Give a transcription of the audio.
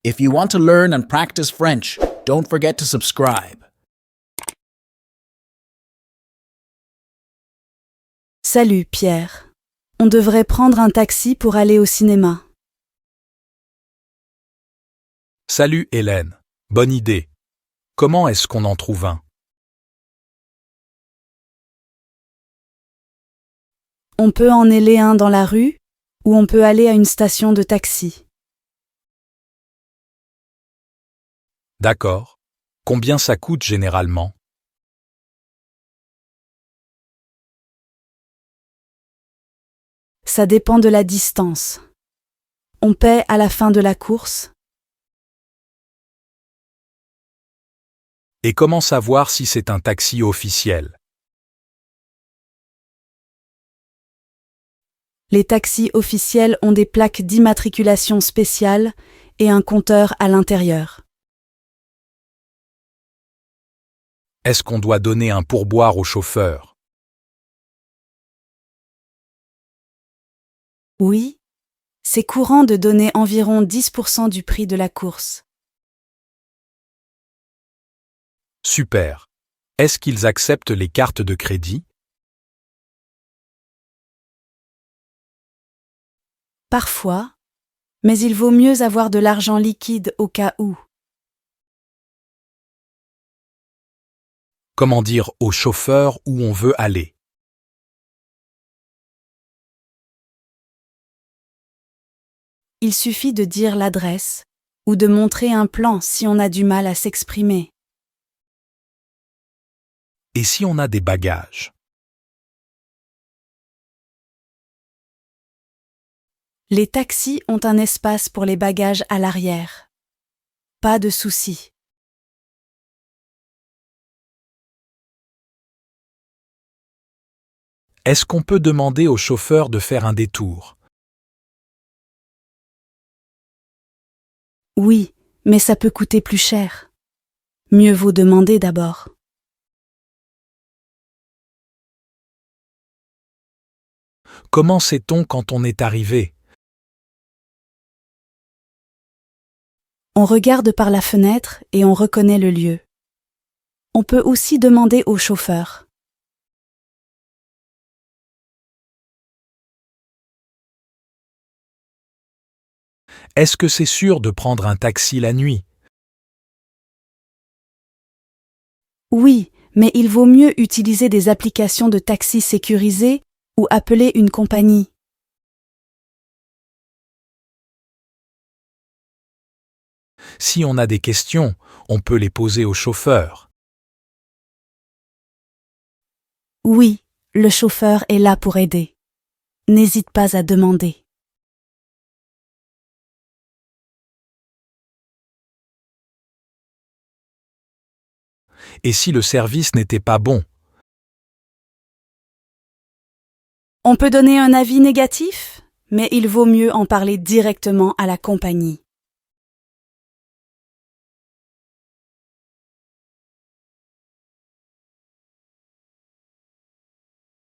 If you want to learn and practice French, don't forget to subscribe. Salut Pierre. On devrait prendre un taxi pour aller au cinéma. Salut Hélène. Bonne idée. Comment est-ce qu'on en trouve un? On peut en aller un dans la rue ou on peut aller à une station de taxi. D'accord. Combien ça coûte généralement? Ça dépend de la distance. On paie à la fin de la course. Et comment savoir si c'est un taxi officiel? Les taxis officiels ont des plaques d'immatriculation spéciales et un compteur à l'intérieur. Est-ce qu'on doit donner un pourboire au chauffeur? Oui, c'est courant de donner environ 10% du prix de la course. Super. Est-ce qu'ils acceptent les cartes de crédit? Parfois, mais il vaut mieux avoir de l'argent liquide au cas où. Comment dire au chauffeur où on veut aller? Il suffit de dire l'adresse ou de montrer un plan si on a du mal à s'exprimer. Et si on a des bagages? Les taxis ont un espace pour les bagages à l'arrière. Pas de souci. Est-ce qu'on peut demander au chauffeur de faire un détour? Oui, mais ça peut coûter plus cher. Mieux vaut demander d'abord. Comment sait-on quand on est arrivé? On regarde par la fenêtre et on reconnaît le lieu. On peut aussi demander au chauffeur. Est-ce que c'est sûr de prendre un taxi la nuit? Oui, mais il vaut mieux utiliser des applications de taxi sécurisées ou appeler une compagnie. Si on a des questions, on peut les poser au chauffeur. Oui, le chauffeur est là pour aider. N'hésite pas à demander. Et si le service n'était pas bon? On peut donner un avis négatif, mais il vaut mieux en parler directement à la compagnie.